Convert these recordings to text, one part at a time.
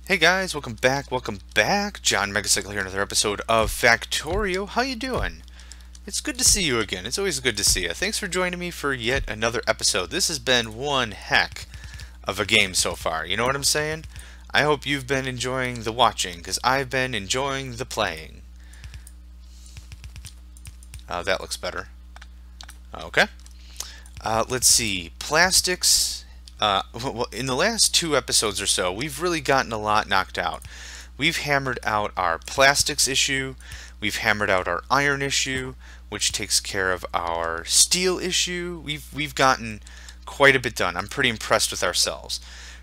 Hey guys, welcome back. John Megacycle here, another episode of Factorio. How you doing? It's good to see you again. It's always good to see you. Thanks for joining me for yet another episode. This has been one heck of a game so far. You know what I'm saying? I hope you've been enjoying the watching, because I've been enjoying the playing. That looks better. Okay. Let's see. Plastics. Well, in the last two episodes or so, we've really gotten a lot knocked out. We've hammered out our plastics issue. We've hammered out our iron issue, which takes care of our steel issue. We've gotten quite a bit done. I'm pretty impressed with ourselves.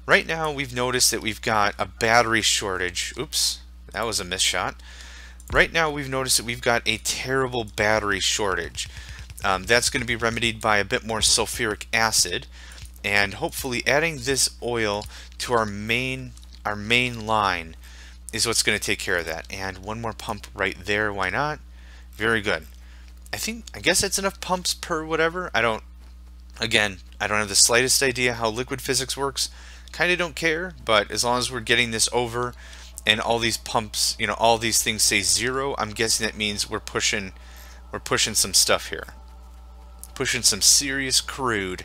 Right now, we've noticed that we've got a battery shortage. Oops, that was a miss shot. Right now, we've noticed that we've got a terrible battery shortage. That's going to be remedied by a bit more sulfuric acid, and hopefully adding this oil to our main line is what's going to take care of that. And one more pump right there, why not? Very good. I guess that's enough pumps per whatever. I don't have the slightest idea how liquid physics works. Kind of don't care, but as long as we're getting this over and all these pumps, you know, all these things say 0, I'm guessing that means we're pushing some stuff here. Pushing some serious crude.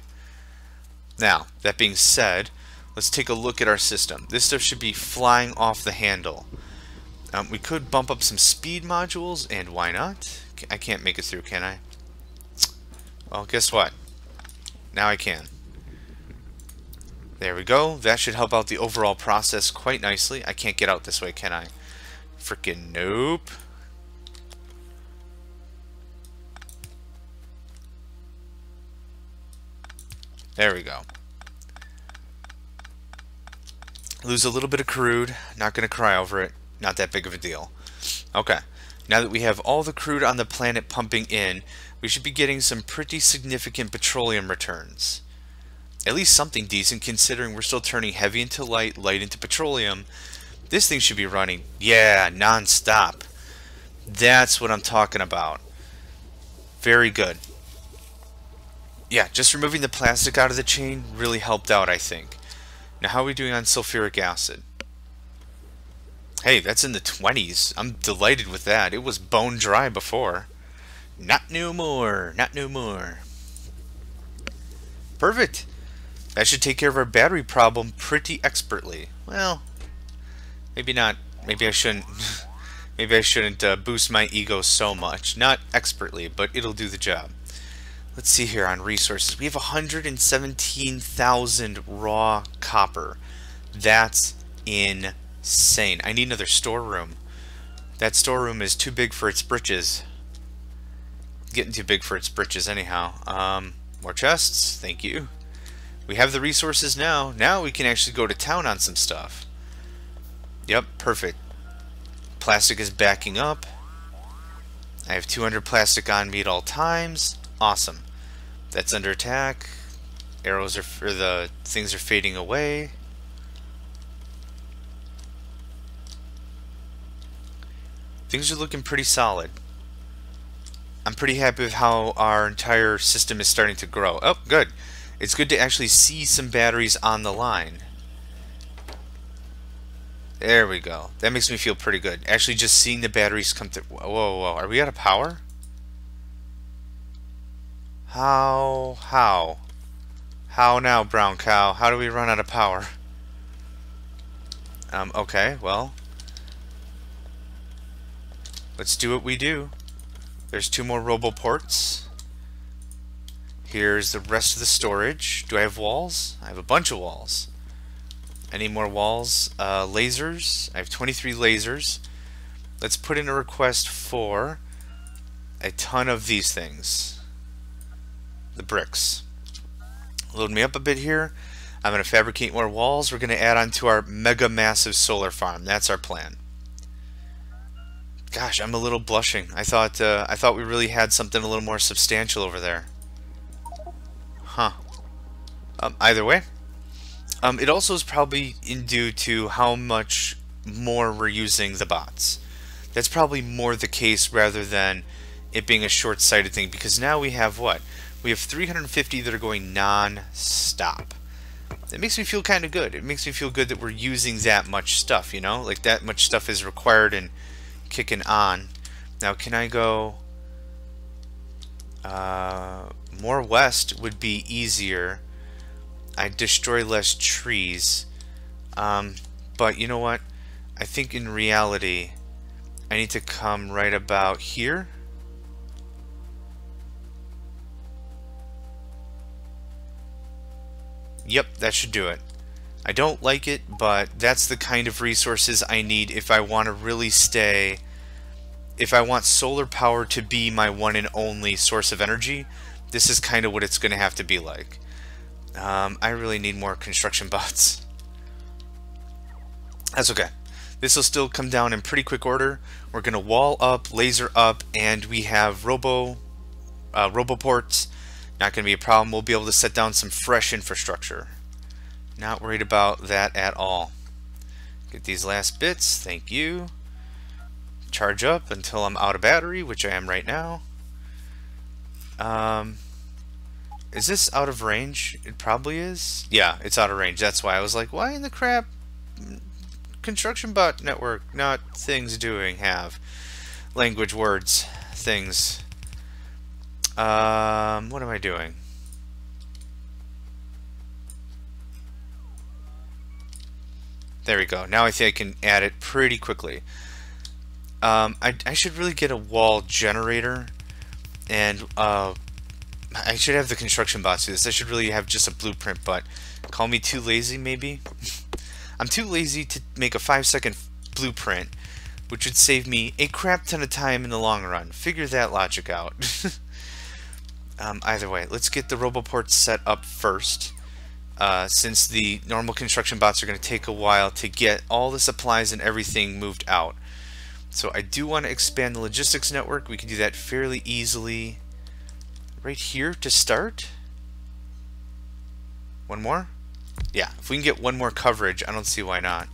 Now, that being said, let's take a look at our system. This stuff should be flying off the handle. We could bump up some speed modules, and why not? I can't make it through, can I? Well, guess what? Now I can. There we go. That should help out the overall process quite nicely. I can't get out this way, can I? Frickin' nope. There we go. Lose a little bit of crude. Not going to cry over it. Not that big of a deal. Okay. Now that we have all the crude on the planet pumping in, we should be getting some pretty significant petroleum returns. At least something decent, considering we're still turning heavy into light, light into petroleum. This thing should be running, yeah, non-stop. That's what I'm talking about. Very good. Yeah, just removing the plastic out of the chain really helped out, I think. Now, how are we doing on sulfuric acid? Hey, that's in the 20s. I'm delighted with that. It was bone dry before. Not no more. Not no more. Perfect. That should take care of our battery problem pretty expertly. Well, maybe not. Maybe I shouldn't. Maybe I shouldn't boost my ego so much. Not expertly, but it'll do the job. Let's see here on resources. We have 117,000 raw copper. That's insane. I need another storeroom. That storeroom is too big for its britches. Getting too big for its britches anyhow. More chests. Thank you. We have the resources now. Now we can actually go to town on some stuff. Yep, perfect. Plastic is backing up. I have 200 plastic on me at all times. Awesome. That's under attack. Arrows are, or the things are fading away. Things are looking pretty solid. I'm pretty happy with how our entire system is starting to grow. Oh, good. It's good to actually see some batteries on the line. There we go. That makes me feel pretty good. Actually just seeing the batteries come through. Whoa, whoa. Are we out of power? How now, brown cow? How do we run out of power? Okay, well, let's do what we do. There's 2 more roboports. Here's the rest of the storage. Do I have walls? I have a bunch of walls. Any more walls? Lasers. I have 23 lasers. Let's put in a request for a ton of these things. The bricks. Load me up a bit here. I'm going to fabricate more walls. We're going to add on to our mega massive solar farm. That's our plan. Gosh, I'm a little blushing. I thought we really had something a little more substantial over there. Huh. Either way, it also is probably due to how much more we're using the bots. That's probably more the case rather than it being a short-sighted thing, because now we have what? We have 350 that are going non-stop. it makes me feel kind of good. It makes me feel good that we're using that much stuff, you know? Like that much stuff is required and kicking on. Now, can I go more west would be easier. I destroy less trees. But you know what? I think in reality, I need to come right about here. Yep, that should do it. I don't like it, but that's the kind of resources I need if I want to really stay. If I want solar power to be my one and only source of energy, this is kind of what it's going to have to be like. I really need more construction bots. That's okay. This will still come down in pretty quick order. We're going to wall up, laser up, and we have roboports. Not going to be a problem. We'll be able to set down some fresh infrastructure. Not worried about that at all. Get these last bits. Thank you. Charge up until I'm out of battery, which I am right now. Is this out of range? It probably is. Yeah, it's out of range. That's why I was like, why in the crap construction bot network, not things doing, have language words, things. What am I doing? There we go. Now I think I can add it pretty quickly. I should really get a wall generator, and I should have the construction bots do this. I should really have just a blueprint, but call me too lazy maybe. I'm too lazy to make a 5-second blueprint, which would save me a crap ton of time in the long run. Figure that logic out. Either way, let's get the roboports set up first. Since the normal construction bots are going to take a while to get all the supplies and everything moved out. So I do want to expand the logistics network. We can do that fairly easily right here to start. One more? Yeah, if we can get one more coverage, I don't see why not.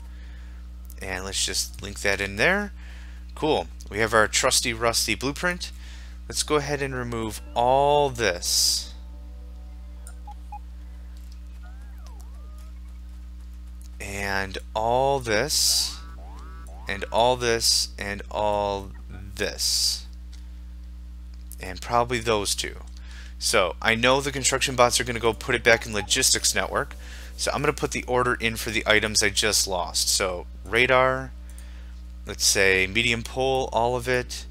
And let's just link that in there. Cool. We have our trusty rusty blueprint. Let's go ahead and remove all this. And all this. And all this. And all this. And probably those two. So I know the construction bots are going to go put it back in logistics network. So I'm going to put the order in for the items I just lost. So radar, let's say medium pole, all of it.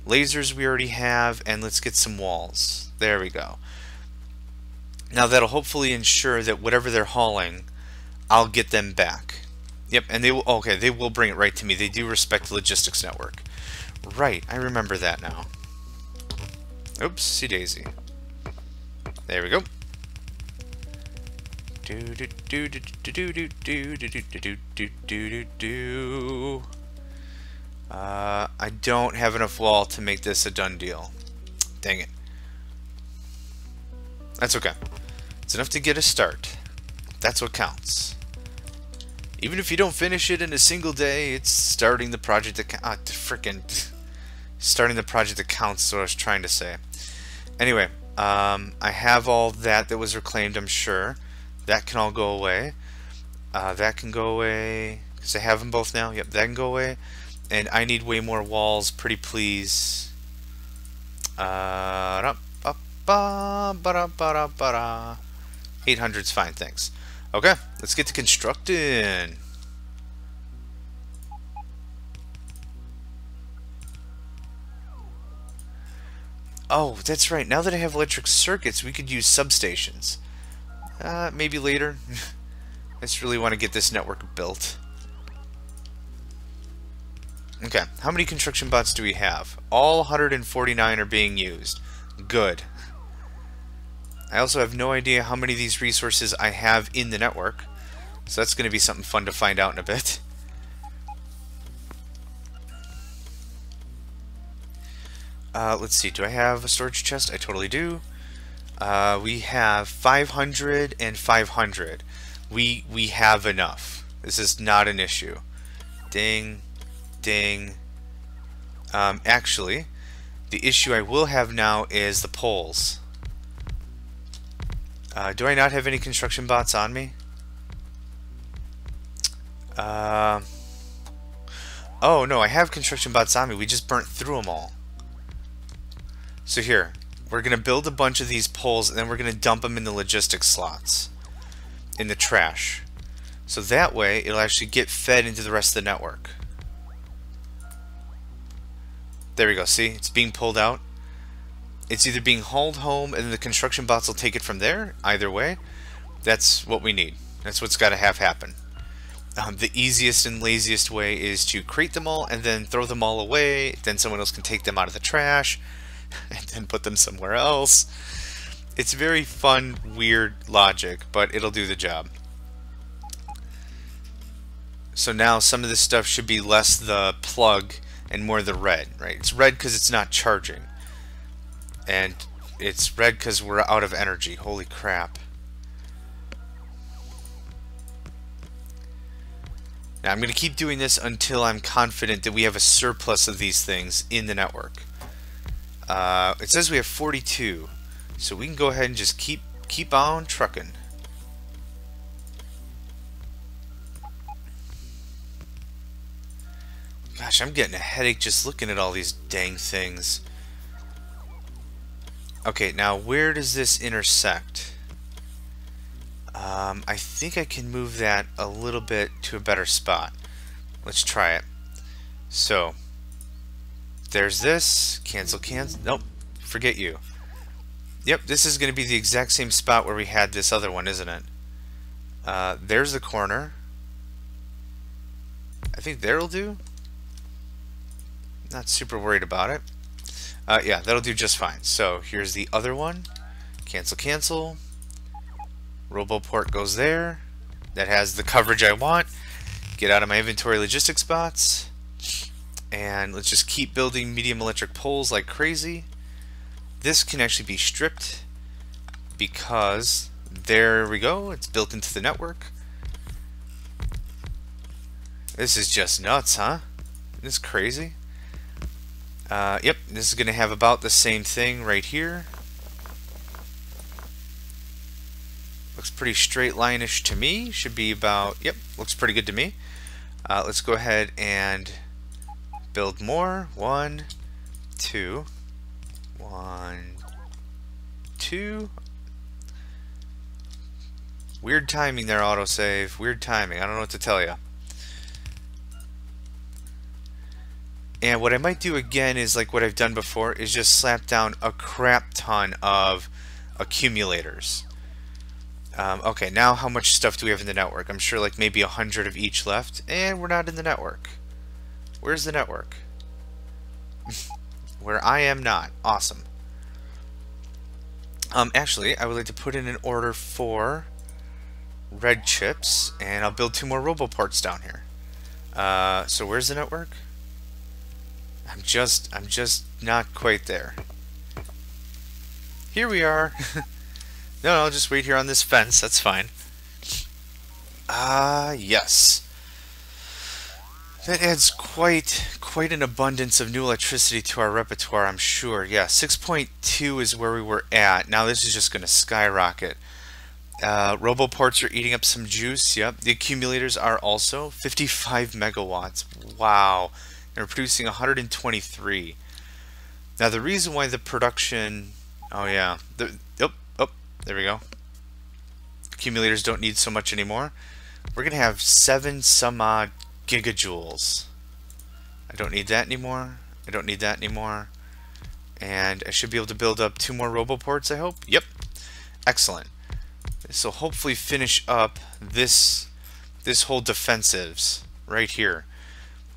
Lasers we already have, and let's get some walls. There we go. Now that'll hopefully ensure that whatever they're hauling, I'll get them back. Yep, and they will. Okay, they will bring it right to me. They do respect the logistics network. Right, I remember that now. Oopsie daisy. There we go. I don't have enough wall to make this a done deal. Dang it. That's okay. It's enough to get a start. That's what counts. Even if you don't finish it in a single day, it's starting the project that starting the project that counts is what I was trying to say. Anyway, I have all that was reclaimed, I'm sure. That can all go away. That can go away because I have them both now. Yep, that can go away. And I need way more walls, pretty please. 800's fine, thanks. Okay, let's get to constructing. Oh, that's right. Now that I have electric circuits, we could use substations. Maybe later. I just really want to get this network built. Okay, how many construction bots do we have? All 149 are being used. Good. I also have no idea how many of these resources I have in the network. So that's going to be something fun to find out in a bit. Let's see, do I have a storage chest? I totally do. We have 500 and 500. We have enough. This is not an issue. Ding, ding. Actually, the issue I will have now is the poles. Do I not have any construction bots on me? Uh, oh no, I have construction bots on me. We just burnt through them all. So here, we're gonna build a bunch of these poles, and then we're gonna dump them in the logistics slots, in the trash. So that way, it'll actually get fed into the rest of the network. There we go. See, it's being pulled out. It's either being hauled home, and then the construction bots will take it from there. Either way, that's what we need. That's what's got to have happen. The easiest and laziest way is to create them all and then throw them all away. Then someone else can take them out of the trash and then put them somewhere else. It's very fun, weird logic, but it'll do the job. So now some of this stuff should be less the plug and more the red, right? It's red because it's not charging. And it's red because we're out of energy. Holy crap. Now I'm going to keep doing this until I'm confident that we have a surplus of these things in the network. It says we have 42, so we can go ahead and just keep on trucking. Gosh, I'm getting a headache just looking at all these dang things. Okay, now where does this intersect? I think I can move that a little bit to a better spot. Let's try it. So, there's this. Cancel, cancel. Nope, forget you. Yep, this is going to be the exact same spot where we had this other one, isn't it? There's the corner. I think there'll do. Not super worried about it. Yeah, that'll do just fine. So here's the other one. Cancel, cancel. RoboPort goes there. That has the coverage I want. Get out of my inventory logistics bots. And let's just keep building medium electric poles like crazy. This can actually be stripped because there we go. It's built into the network. This is just nuts, huh? Isn't this crazy? Yep, this is going to have about the same thing right here. Looks pretty straight line-ish to me. Should be about, yep, looks pretty good to me. Let's go ahead and build more. 1, 2, 1, 2. Weird timing there, autosave. Weird timing. I don't know what to tell you. And what I might do again is like what I've done before is just slap down a crap ton of accumulators. Okay, now how much stuff do we have in the network? I'm sure like maybe 100 of each left, and we're not in the network. Where's the network? Where I am not. Awesome. Actually, I would like to put in an order for red chips, and I'll build 2 more RoboPorts down here. So where's the network? I'm just not quite there. Here we are. No, I'll just wait here on this fence. That's fine. Yes. That adds quite an abundance of new electricity to our repertoire, I'm sure. Yeah, 6.2 is where we were at. Now this is just going to skyrocket. RoboPorts are eating up some juice. Yep. The accumulators are also 55 megawatts. Wow. And we're producing 123. Now the reason why the production, oh yeah, there we go. Accumulators don't need so much anymore. We're gonna have 7 some odd gigajoules. I don't need that anymore. I don't need that anymore. And I should be able to build up 2 more RoboPorts, I hope. Yep. Excellent. This will hopefully finish up this whole defensives right here.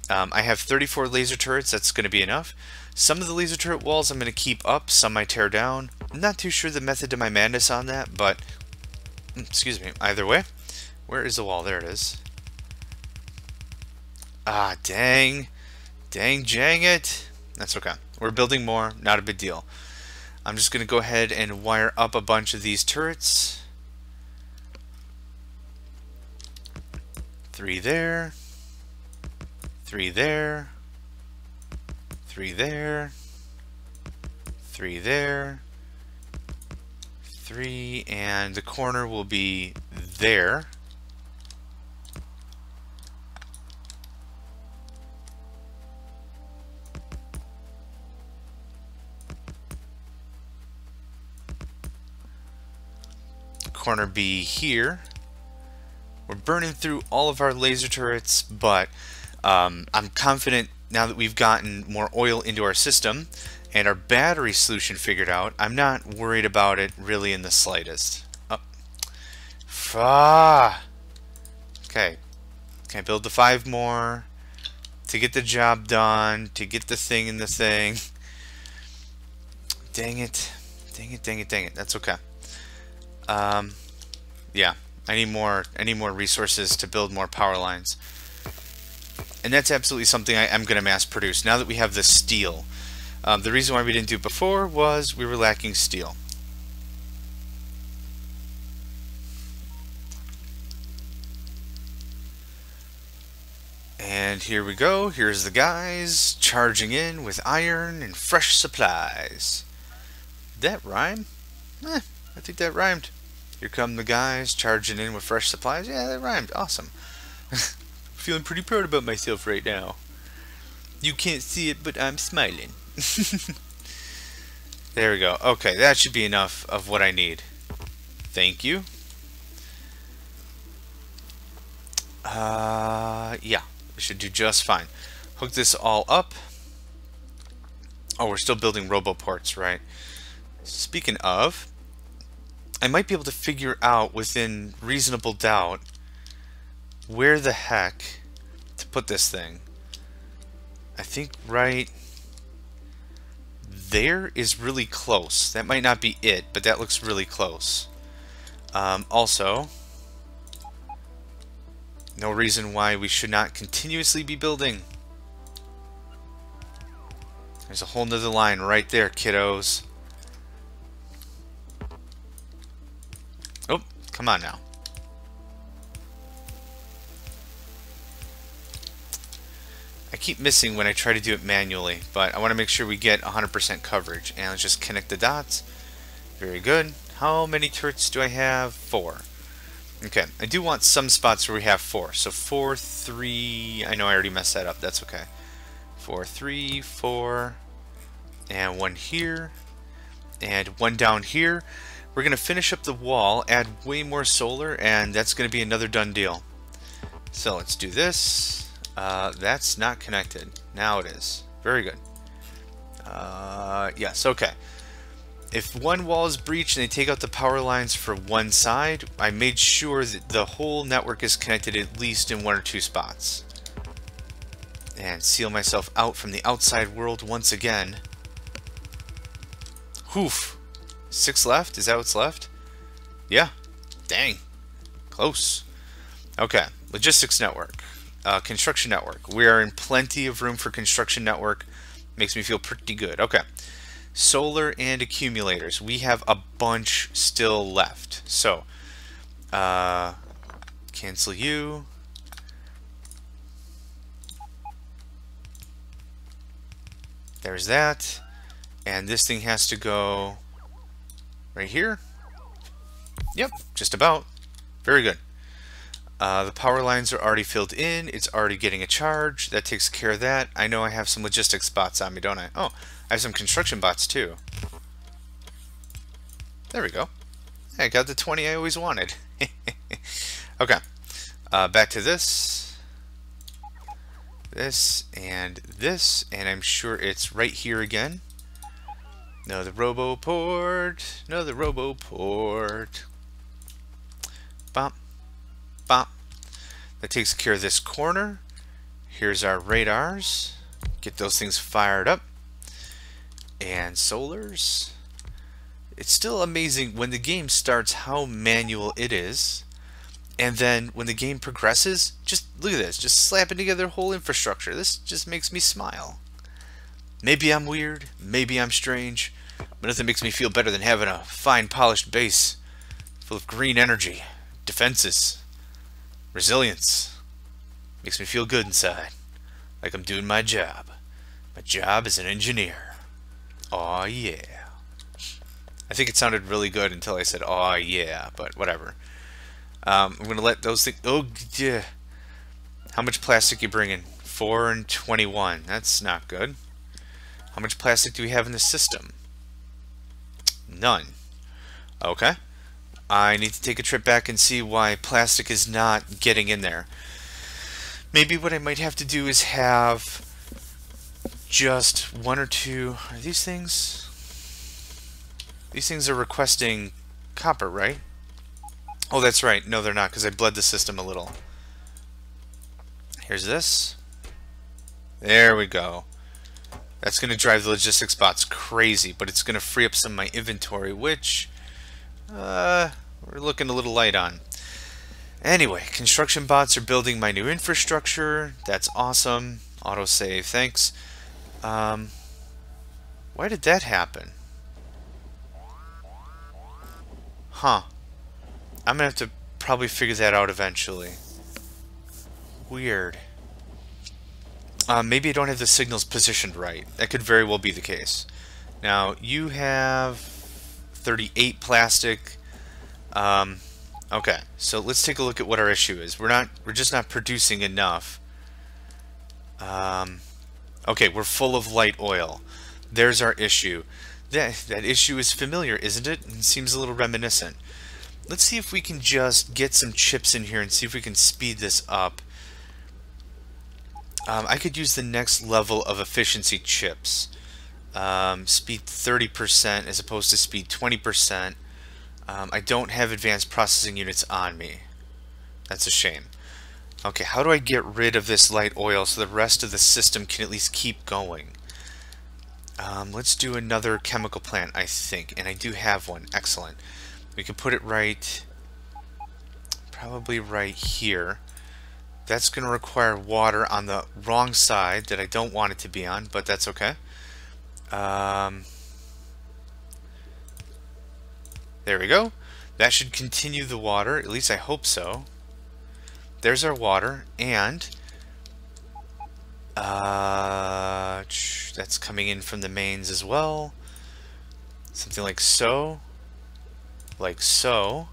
I have 34 laser turrets. That's going to be enough. Some of the laser turret walls I'm going to keep up. Some I tear down. I'm not too sure the method to my madness on that, but excuse me. Either way, where is the wall? There it is. Ah, dang jang it. That's okay. We're building more. Not a big deal. I'm just going to go ahead and wire up a bunch of these turrets. 3 there. 3 there, 3 there, 3 there, 3, and the corner will be there. corner be here. We're burning through all of our laser turrets, but I'm confident now that we've gotten more oil into our system and our battery solution figured out, I'm not worried about it really in the slightest. Okay. Can I build the 5 more to get the job done, to get the thing in the thing? Dang it. Dang it. That's okay. Yeah. I need more resources to build more power lines. And that's absolutely something I'm going to mass produce now that we have the steel. The reason why we didn't do it before was we were lacking steel. And here we go. Here's the guys charging in with iron and fresh supplies. Did that rhyme? I think that rhymed. Here come the guys charging in with fresh supplies. Yeah, that rhymed. Awesome. Feeling pretty proud about myself right now. You can't see it, but I'm smiling. There we go. Okay, that should be enough of what I need. Thank you. Yeah, we should do just fine. Hook this all up. Oh, we're still building roboports, right? Speaking of, I might be able to figure out within reasonable doubt where the heck to put this thing. I think right there is really close. That might not be it, but that looks really close. Also, no reason why we should not continuously be building. There's a whole nother line right there, kiddos. Oh, come on now. I keep missing when I try to do it manually, but I want to make sure we get 100% coverage. And let's just connect the dots. Very good. How many turrets do I have? 4. Okay, I do want some spots where we have 4. So 4, 3. I know I already messed that up. That's okay. 4, 3, 4, and 1 here, and 1 down here. We're going to finish up the wall, add way more solar, and that's going to be another done deal. So let's do this. That's not connected. Now it is. Very good. Yes, okay. If one wall is breached and they take out the power lines for one side, I made sure that the whole network is connected at least in 1 or 2 spots. And seal myself out from the outside world once again. Whoof. 6 left? Is that what's left? Yeah. Dang. Close. Okay. Logistics network. Construction network. We are in plenty of room for construction network. Makes me feel pretty good. Okay. Solar and accumulators. We have a bunch still left. So, cancel you. There's that. And this thing has to go right here. Yep, just about. Very good. The power lines are already filled in. It's already getting a charge. That takes care of that. I know I have some logistics bots on me, don't I? Oh, I have some construction bots too. There we go. I got the 20 I always wanted. Okay. Back to this. This, and I'm sure it's right here again. Another roboport. Another roboport. Bop. Bop. That takes care of this corner. Here's our radars. Get those things fired up. And solars. It's still amazing when the game starts how manual it is. And then when the game progresses, just look at this. Just slapping together whole infrastructure. This just makes me smile. Maybe I'm weird. Maybe I'm strange. But nothing makes me feel better than having a fine polished base full of green energy, defenses, resilience. Makes me feel good inside. Like I'm doing my job. My job as an engineer. Aw, yeah. I think it sounded really good until I said, aw, yeah, but whatever. I'm going to let those things... Oh, yeah. How much plastic you bringing? 4 and 21. That's not good. How much plastic do we have in the system? None. Okay. I need to take a trip back and see why plastic is not getting in there. Maybe what I might have to do is have just one or two. Are these things? These things are requesting copper, right? Oh, that's right. No, they're not, because I bled the system a little. Here's this. There we go. That's going to drive the logistics bots crazy, but it's going to free up some of my inventory, which we're looking a little light on. Anyway, construction bots are building my new infrastructure. That's awesome. Autosave, thanks. Why did that happen? Huh. I'm going to have to probably figure that out eventually. Weird. Maybe I don't have the signals positioned right. That could very well be the case. Now, you have 38 plastic. Okay, so let's take a look at what our issue is. We're just not producing enough. Okay, we're full of light oil. There's our issue. That issue is familiar, isn't it? It seems a little reminiscent. Let's see if we can just get some chips in here and see if we can speed this up. I could use the next level of efficiency chips. Speed 30% as opposed to speed 20%. I don't have advanced processing units on me. That's a shame. Okay, how do I get rid of this light oil so the rest of the system can at least keep going? Let's do another chemical plant, I think. And I do have one. Excellent. We can put it probably right here. That's going to require water on the wrong side that I don't want it to be on, but that's okay. There we go. That should continue the water, at least I hope so. There's our water, and that's coming in from the mains as well. Something like so. Like so.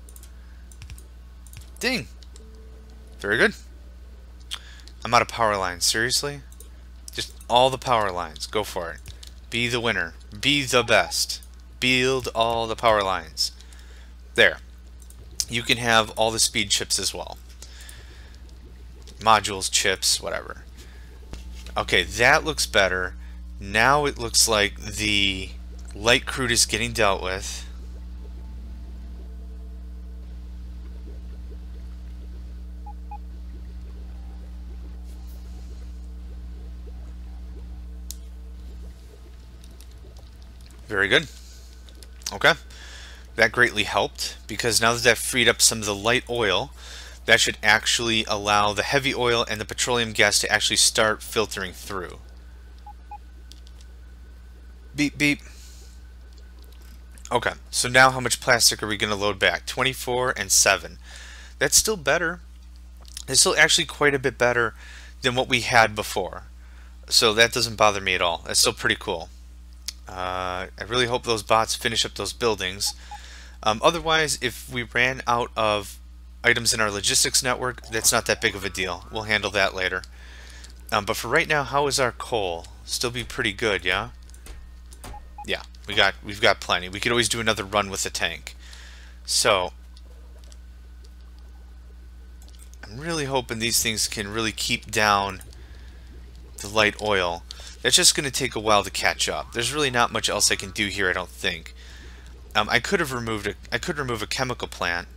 Ding! Very good. I'm out of power lines, seriously? Just all the power lines. Go for it. Be the winner. Be the best. Build all the power lines. There. You can have all the speed chips as well. Modules, chips, whatever. Okay, that looks better. Now it looks like the light crude is getting dealt with. Very good. Okay. That greatly helped, because now that I've freed up some of the light oil, that should actually allow the heavy oil and the petroleum gas to actually start filtering through. Beep, beep. Okay, so now how much plastic are we going to load back? 24 and 7. That's still better. It's still actually quite a bit better than what we had before. So that doesn't bother me at all. That's still pretty cool. I really hope those bots finish up those buildings. Otherwise, if we ran out of items in our logistics network, that's not that big of a deal. We'll handle that later. But for right now, how is our coal? Still be pretty good, yeah? Yeah, we've got plenty. We could always do another run with the tank. So I'm really hoping these things can really keep down the light oil. That's just going to take a while to catch up. There's really not much else I can do here, I don't think. I could remove a chemical plant.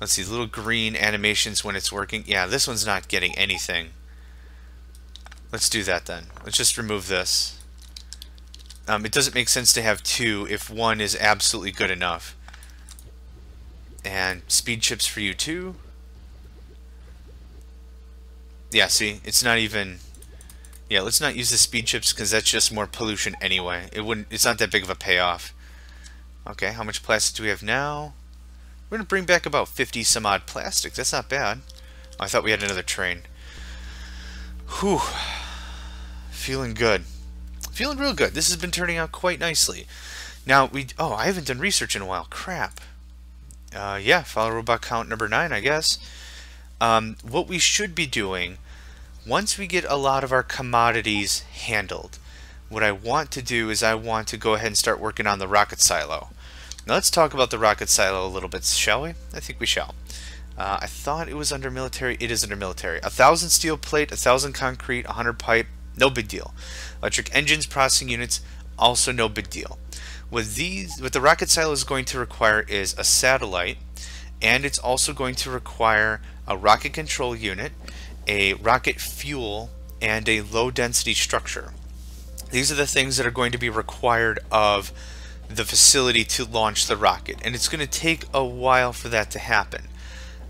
Let's see, little green animations when it's working. Yeah, this one's not getting anything. Let's do that then. Let's just remove this. It doesn't make sense to have two if one is absolutely good enough. And speed chips for you too. Yeah, see, it's not even... Yeah, let's not use the speed chips because that's just more pollution anyway. It's not that big of a payoff. Okay, how much plastic do we have now? We're going to bring back about 50 some odd plastic. That's not bad. Oh, I thought we had another train. Whew. Feeling good. Feeling real good. This has been turning out quite nicely. Now, oh, I haven't done research in a while. Crap. Yeah, follow robot count number 9, I guess. What we should be doing, once we get a lot of our commodities handled, what I want to do is I want to go ahead and start working on the rocket silo. Now let's talk about the rocket silo a little bit, shall we? I think we shall. I thought it was under military. It is under military. 1,000 steel plate, 1,000 concrete, 100 pipe. No big deal. Electric engines, processing units. Also no big deal. What the rocket silo is going to require is a satellite, and it's also going to require a rocket control unit, a rocket fuel, and a low density structure. These are the things that are going to be required of the facility to launch the rocket, and it's going to take a while for that to happen.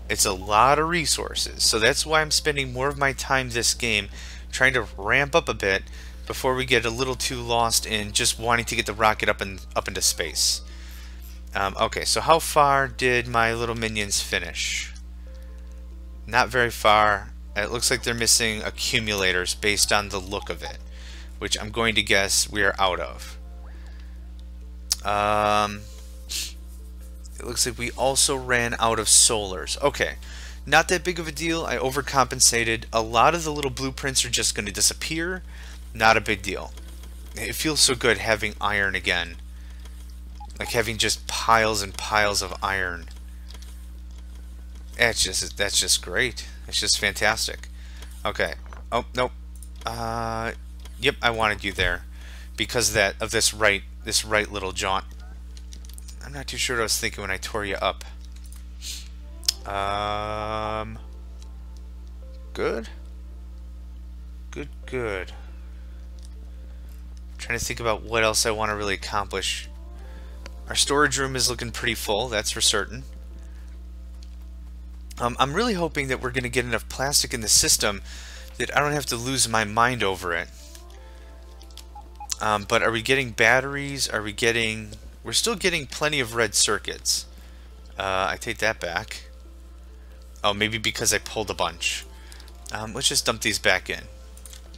It's a lot of resources, so that's why I'm spending more of my time this game trying to ramp up a bit before we get a little too lost in just wanting to get the rocket up into space. Okay, so how far did my little minions finish? Not very far. It looks like they're missing accumulators based on the look of it, which I'm going to guess we are out of. It looks like we also ran out of solars. Okay, not that big of a deal. I overcompensated. A lot of the little blueprints are just going to disappear. Not a big deal. It feels so good having iron again. Like having just piles and piles of iron. That's just great. It's just fantastic. Okay. Oh, nope. Yep, I wanted you there because of this right little jaunt. I'm not too sure what I was thinking when I tore you up. Good. Good. Trying to think about what else I want to really accomplish. Our storage room is looking pretty full, that's for certain. I'm really hoping that we're going to get enough plastic in the system that I don't have to lose my mind over it. But are we getting batteries? We're still getting plenty of red circuits. I take that back. Oh, maybe because I pulled a bunch. Let's just dump these back in.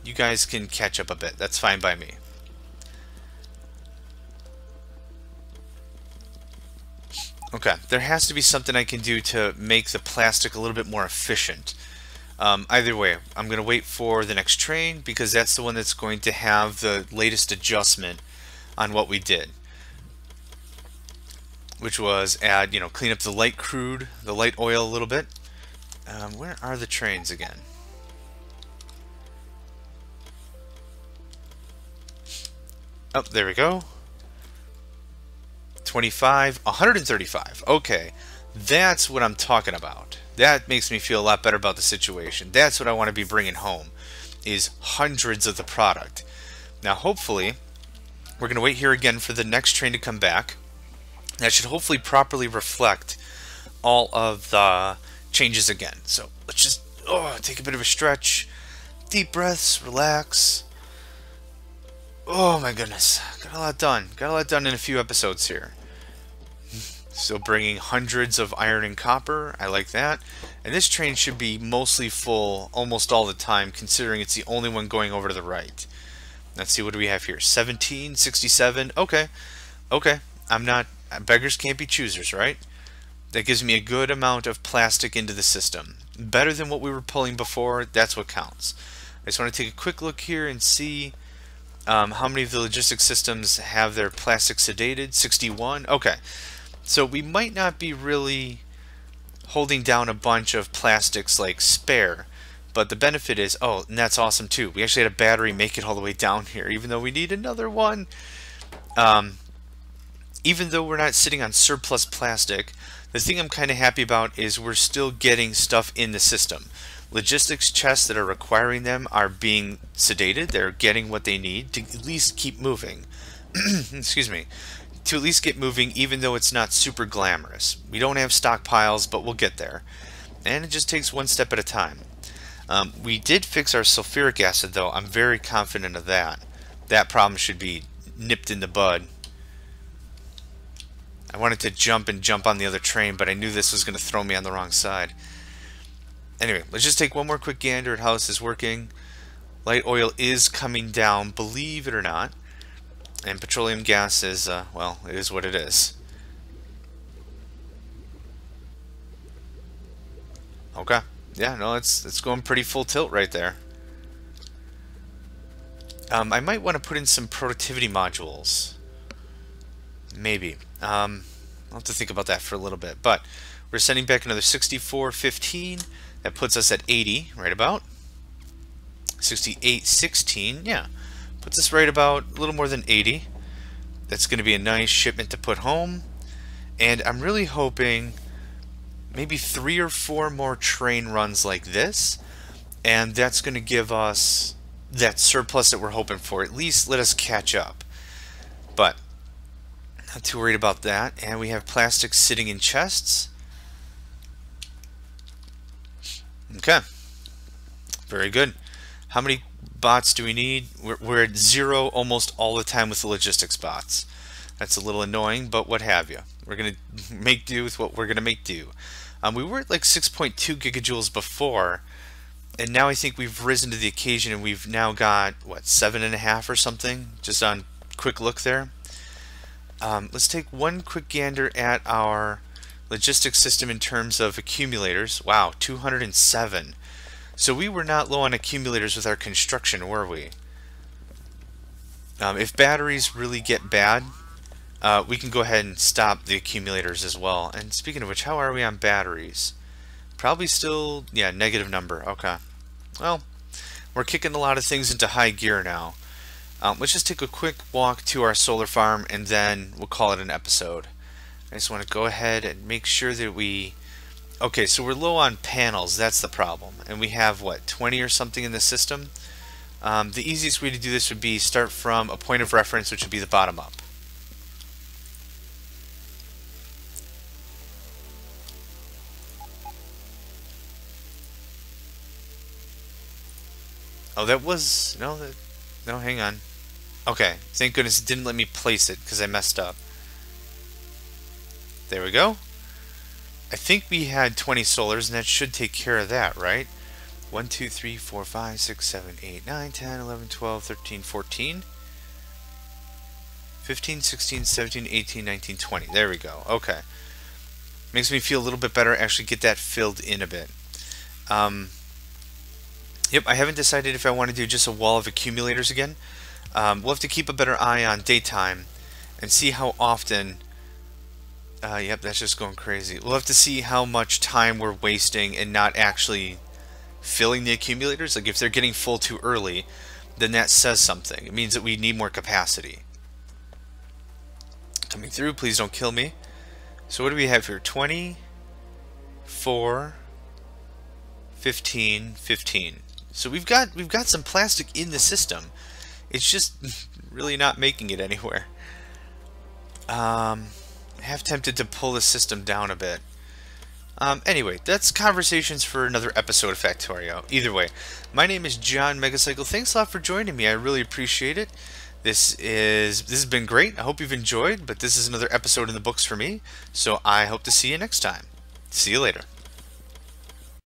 You guys can catch up a bit. That's fine by me. Okay, there has to be something I can do to make the plastic a little bit more efficient. Either way, I'm going to wait for the next train because that's the one that's going to have the latest adjustment on what we did. Which was clean up the light crude, the light oil a little bit. Where are the trains again? Oh, there we go. 25, 135. Okay, that's what I'm talking about. That makes me feel a lot better about the situation. That's what I want to be bringing home, is hundreds of the product. Now, hopefully, we're going to wait here again for the next train to come back. That should hopefully properly reflect all of the changes again. So let's just take a bit of a stretch, deep breaths, relax. Oh my goodness, got a lot done. Got a lot done in a few episodes here. So bringing hundreds of iron and copper, I like that. And this train should be mostly full almost all the time, considering it's the only one going over to the right. Let's see, what do we have here? 1767. Okay. Beggars can't be choosers, right? That gives me a good amount of plastic into the system. Better than what we were pulling before. That's what counts. I just want to take a quick look here and see how many of the logistics systems have their plastic sedated. 61. Okay. So we might not be really holding down a bunch of plastics like spare, but the benefit is, and that's awesome too. We actually had a battery make it all the way down here, even though we need another one. Even though we're not sitting on surplus plastic, the thing I'm kind of happy about is we're still getting stuff in the system. Logistics chests that are requiring them are being sedated. They're getting what they need to at least keep moving. Excuse me. To at least get moving, even though it's not super glamorous. We don't have stockpiles, but we'll get there. And it just takes one step at a time. We did fix our sulfuric acid, though. I'm very confident of that. That problem should be nipped in the bud. I wanted to jump on the other train, but I knew this was going to throw me on the wrong side. Anyway, let's just take one more quick gander at how this is working. Light oil is coming down, believe it or not. And petroleum gas is, well, it is what it is. Okay. Yeah, no, it's going pretty full tilt right there. I might want to put in some productivity modules. Maybe. I'll have to think about that for a little bit. But we're sending back another 6415. That puts us at 80, right about. 6816, yeah. Puts us right about a little more than 80. That's going to be a nice shipment to put home. And I'm really hoping maybe 3 or 4 more train runs like this. And that's going to give us that surplus that we're hoping for. At least let us catch up. But not too worried about that. And we have plastics sitting in chests. Okay. Very good. How many bots do we need? We're at 0 almost all the time with the logistics bots. That's a little annoying, but what have you. We're going to make do with what we're going to make do. We were at like 6.2 gigajoules before, and now I think we've risen to the occasion, and we've now got, what, 7.5 or something? Just on quick look there. Let's take one quick gander at our logistics system in terms of accumulators. Wow, 207. So we were not low on accumulators with our construction, were we? If batteries really get bad, we can go ahead and stop the accumulators as well. And speaking of which, how are we on batteries? Probably still, yeah, negative number. Okay. Well, we're kicking a lot of things into high gear now. Let's just take a quick walk to our solar farm, and then we'll call it an episode. I just want to go ahead and make sure that we... Okay, so we're low on panels. That's the problem. And we have, what, 20 or something in the system? The easiest way to do this would be start from a point of reference, which would be the bottom up. Oh, that was... No, hang on. Okay, thank goodness it didn't let me place it because I messed up. There we go. I think we had 20 solars, and that should take care of that, right? 1, 2, 3, 4, 5, 6, 7, 8, 9, 10, 11, 12, 13, 14, 15, 16, 17, 18, 19, 20. There we go. Okay. Makes me feel a little bit better. Actually get that filled in a bit. Yep, I haven't decided if I want to do just a wall of accumulators again. We'll have to keep a better eye on daytime and see how often... yep, that's just going crazy. We'll have to see how much time we're wasting and not actually filling the accumulators. Like if they're getting full too early, then that says something. It means that we need more capacity. Coming through, please don't kill me. So what do we have here? 20, 4, 15, 15. So we've got some plastic in the system. It's just really not making it anywhere. Half tempted to pull the system down a bit. Anyway, that's conversations for another episode of Factorio. Either way, my name is John Megacycle. Thanks a lot for joining me. I really appreciate it. This has been great. I hope you've enjoyed, but this is another episode in the books for me. So I hope to see you next time. See you later.